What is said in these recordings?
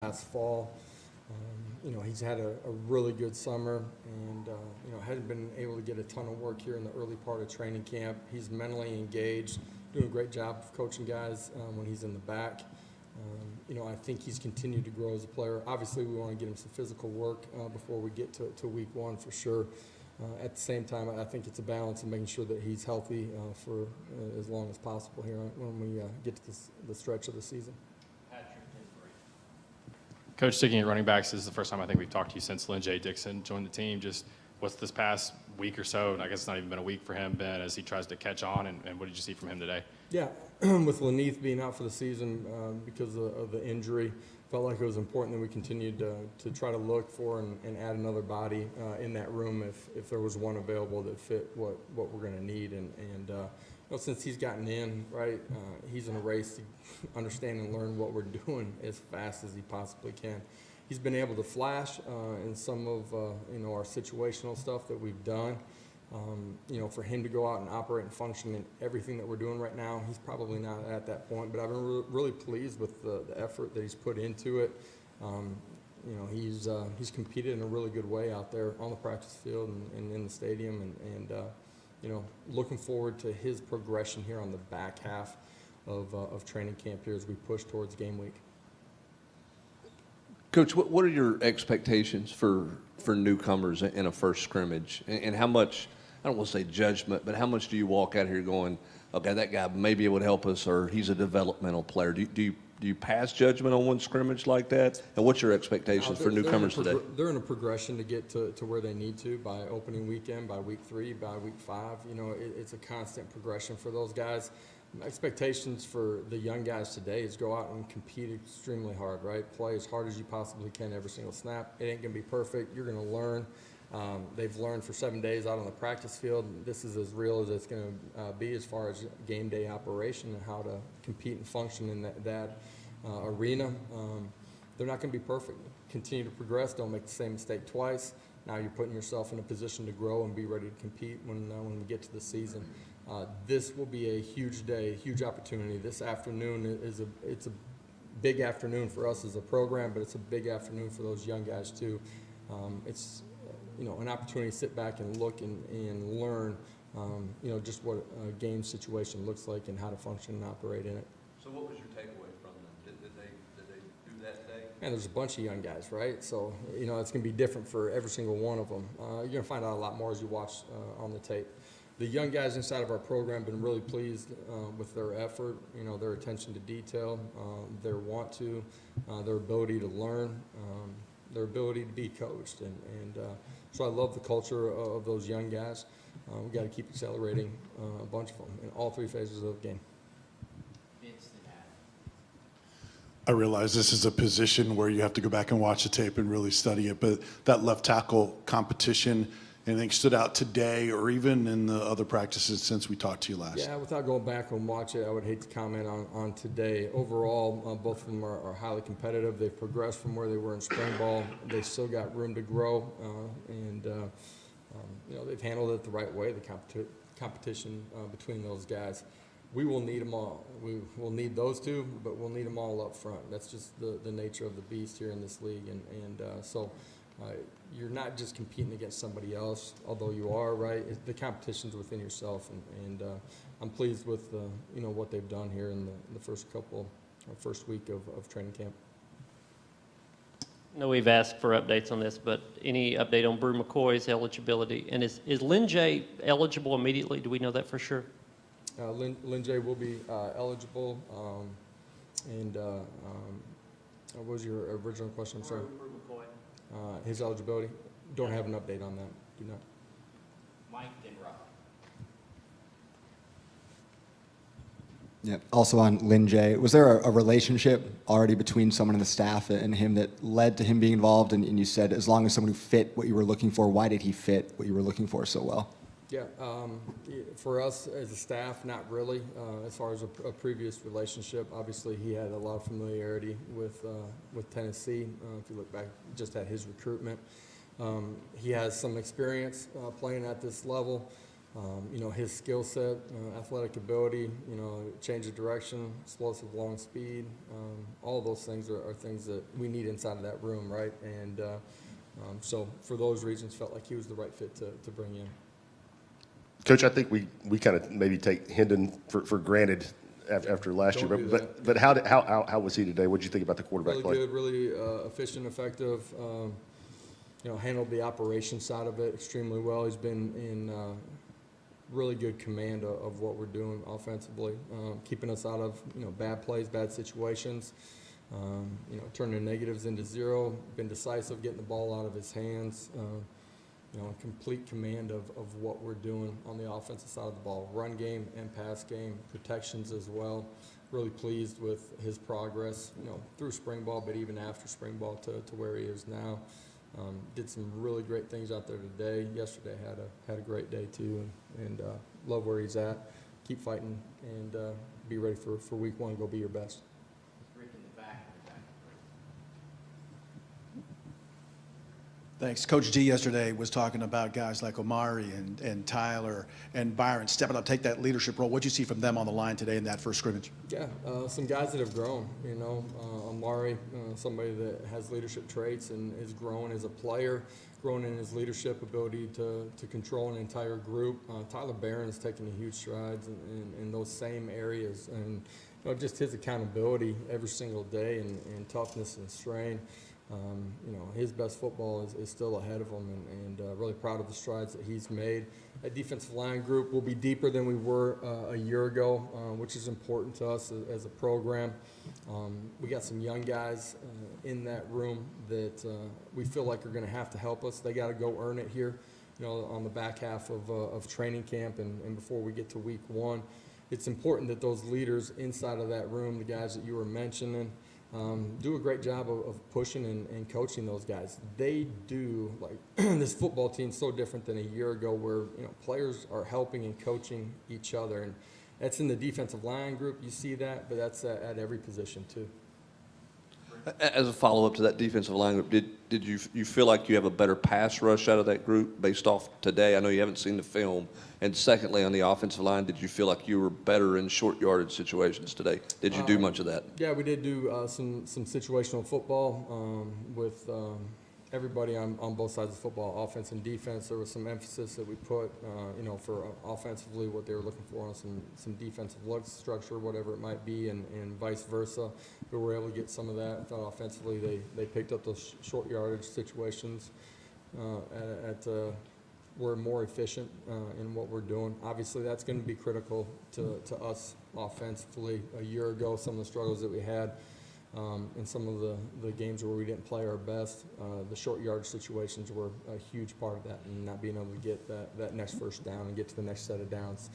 last fall. He's had a really good summer and, hasn't been able to get a ton of work here in the early part of training camp. He's mentally engaged, doing a great job of coaching guys when he's in the back. I think he's continued to grow as a player. Obviously, we want to get him some physical work before we get to week one for sure. At the same time, I think it's a balance of making sure that he's healthy for as long as possible here when we get to the stretch of the season. Coach, sticking at running backs, this is the first time I think we've talked to you since Lynn J. Dixon joined the team. Just what's this past week or so, and I guess it's not even been a week for him, been as he tries to catch on, and what did you see from him today? Yeah, with Laneith being out for the season because of the injury, felt like it was important that we continued to try to look for and add another body in that room if there was one available that fit what we're going to need. And since he's gotten in, right, he's in a race to understand and learn what we're doing as fast as he possibly can. He's been able to flash in some of our situational stuff that we've done. For him to go out and operate and function in everything that we're doing right now, he's probably not at that point. But I've been really pleased with the effort that he's put into it. He's competed in a really good way out there on the practice field and in the stadium, and looking forward to his progression here on the back half of training camp here as we push towards game week. Coach, what are your expectations for newcomers in a first scrimmage, and how much, I don't want to say judgment, but how much do you walk out here going, okay, that guy maybe it would help us, or he's a developmental player? Do you pass judgment on one scrimmage like that? And what's your expectations for newcomers today? They're in a progression to get to where they need to by opening weekend, by week 3, by week 5. It's a constant progression for those guys. My expectations for the young guys today is go out and compete extremely hard, right? Play as hard as you possibly can every single snap. It ain't going to be perfect. You're going to learn. They've learned for 7 days out on the practice field. This is as real as it's going to be as far as game day operation and how to compete and function in that arena. They're not going to be perfect. Continue to progress. Don't make the same mistake twice. Now you're putting yourself in a position to grow and be ready to compete when we get to the season. This will be a huge day, a huge opportunity. This afternoon it's a big afternoon for us as a program, but it's a big afternoon for those young guys too. It's an opportunity to sit back and look and learn, just what a game situation looks like and how to function and operate in it. So what was your takeaway from them? Did they do that today? And there's a bunch of young guys, right? So, it's going to be different for every single one of them. You're going to find out a lot more as you watch on the tape. The young guys inside of our program have been really pleased with their effort, their attention to detail, their want to, their ability to learn, their ability to be coached. And so I love the culture of those young guys. We've got to keep accelerating a bunch of them in all 3 phases of the game. I realize this is a position where you have to go back and watch the tape and really study it, but that left tackle competition, anything stood out today or even in the other practices since we talked to you last? Yeah, without going back and watch it, I would hate to comment on today. Overall, both of them are highly competitive. They've progressed from where they were in spring ball. They still got room to grow, and they've handled it the right way, the competition between those guys. We will need them all. We will need those two, but we'll need them all up front. That's just the nature of the beast here in this league, and so you're not just competing against somebody else, although you are, right? The competition's within yourself, and I'm pleased with what they've done here in the first week of training camp. I know we've asked for updates on this, but any update on Brew McCoy's eligibility? And is Lynn J eligible immediately? Do we know that for sure? Lynn J will be eligible, and what was your original question? I'm sorry. His eligibility? Don't have an update on that. Do not. Mike and Rob. Yeah. Also on Lynn J, was there a relationship already between someone in the staff and him that led to him being involved? And you said as long as someone who fit what you were looking for, why did he fit what you were looking for so well? Yeah, for us as a staff, not really. As far as a previous relationship, obviously he had a lot of familiarity with Tennessee. If you look back just at his recruitment, he has some experience playing at this level. You know, his skill set, athletic ability, you know, change of direction, explosive long speed, all those things are things that we need inside of that room, right? And so for those reasons, felt like he was the right fit to bring in. Coach, I think we kind of maybe take Hendon for granted after last Don't year, do but how was he today? What did you think about the quarterback Really play? good, really efficient, effective. You know, handled the operation side of it extremely well. He's been in really good command of what we're doing offensively, keeping us out of, you know, bad plays, bad situations. You know, turning negatives into zero. Been decisive, getting the ball out of his hands. You know, complete command of what we're doing on the offensive side of the ball, run game and pass game, protections as well. Really pleased with his progress, you know, through spring ball, but even after spring ball to where he is now. Did some really great things out there today. Yesterday had a great day too, and love where he's at. Keep fighting and be ready for week one. Go be your best. Thanks. Coach G yesterday was talking about guys like Omari and Tyler and Byron stepping up, take that leadership role. What did you see from them on the line today in that first scrimmage? Yeah, some guys that have grown, you know. Omari, somebody that has leadership traits and is growing as a player, growing in his leadership ability to control an entire group. Tyler Barron's taking a huge strides in those same areas. And, you know, just his accountability every single day and toughness and strain. You know, his best football is still ahead of him, and really proud of the strides that he's made. That defensive line group will be deeper than we were a year ago, which is important to us as a program. We got some young guys in that room that we feel like are going to have to help us. They got to go earn it here, you know, on the back half of training camp and before we get to week one. It's important that those leaders inside of that room, the guys that you were mentioning, do a great job of pushing and coaching those guys. They do, like, this football team is so different than a year ago where, you know, players are helping and coaching each other. And that's in the defensive line group. You see that, but that's at every position too. As a follow-up to that defensive line group, did you feel like you have a better pass rush out of that group based off today? I know you haven't seen the film. And secondly, on the offensive line, did you feel like you were better in short yardage situations today? Did you do much of that? Yeah, we did do some situational football with everybody on both sides of football, offense and defense. There was some emphasis that we put, you know, for offensively what they were looking for on some defensive look structure, whatever it might be, and vice versa. We were able to get some of that. I thought offensively they picked up those short yardage situations we're more efficient in what we're doing. Obviously, that's going to be critical to us offensively. A year ago, some of the struggles that we had in some of the games where we didn't play our best, the short yardage situations were a huge part of that, and not being able to get that next first down and get to the next set of downs.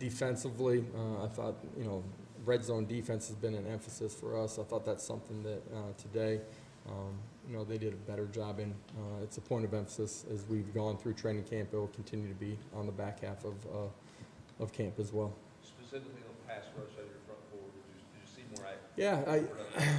Defensively, I thought, you know, red zone defense has been an emphasis for us. I thought that's something that today, you know, they did a better job in. It's a point of emphasis as we've gone through training camp. It will continue to be on the back half of camp as well. Specifically on pass rush out of your front four, did you see more action? Yeah,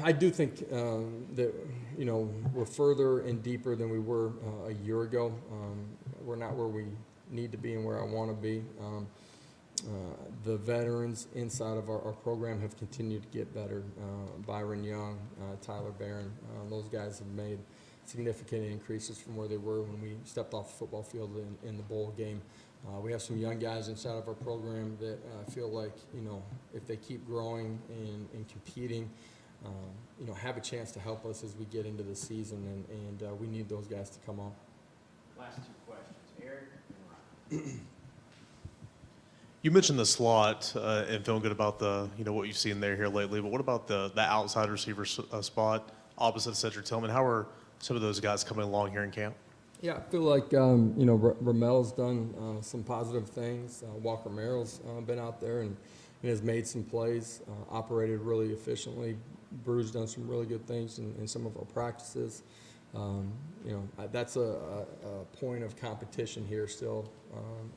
I do think that, you know, we're further and deeper than we were a year ago. We're not where we need to be and where I want to be. The veterans inside of our program have continued to get better. Byron Young, Tyler Barron, those guys have made significant increases from where they were when we stepped off the football field in the bowl game. We have some young guys inside of our program that I feel like, you know, if they keep growing and competing, you know, have a chance to help us as we get into the season, and we need those guys to come on. Last two questions, Eric and Ryan. You mentioned the slot and feeling good about the, you know, what you've seen there here lately, but what about the outside receiver spot opposite Cedric Tillman? How are some of those guys coming along here in camp? Yeah, I feel like, you know, Ramel's done some positive things. Walker Merrill's been out there and has made some plays, operated really efficiently. Brew's done some really good things in some of our practices. You know, that's a point of competition here still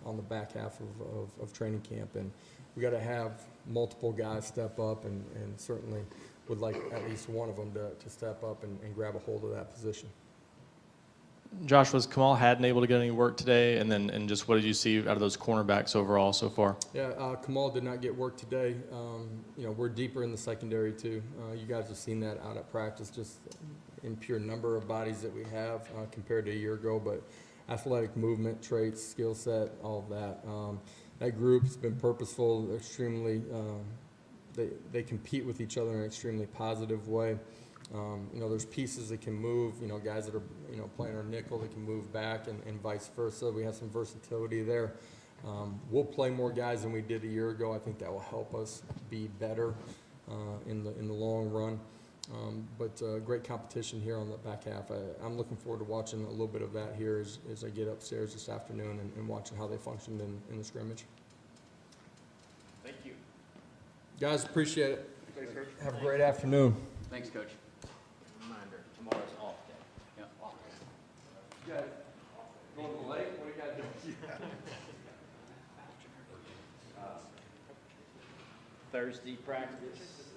on the back half of training camp, and we got to have multiple guys step up, and certainly would like at least one of them to step up and grab a hold of that position. Josh, was Kamal Haddon able to get any work today? And just what did you see out of those cornerbacks overall so far? Yeah, Kamal did not get work today. We're deeper in the secondary too. You guys have seen that out at practice, just in pure number of bodies that we have compared to a year ago. But athletic movement, traits, skill set, all of that. That group's been purposeful, extremely. They compete with each other in an extremely positive way. There's pieces that can move, guys that are, playing our nickel that can move back and vice versa. We have some versatility there. We'll play more guys than we did a year ago. I think that will help us be better in the long run. But great competition here on the back half. I'm looking forward to watching a little bit of that here as I get upstairs this afternoon and watching how they functioned in the scrimmage. Thank you. Guys, appreciate it. Have a great afternoon. Thanks, Coach. Reminder, tomorrow's off day. Yep. You guys going to the lake? What do you guys do? Thursday practice,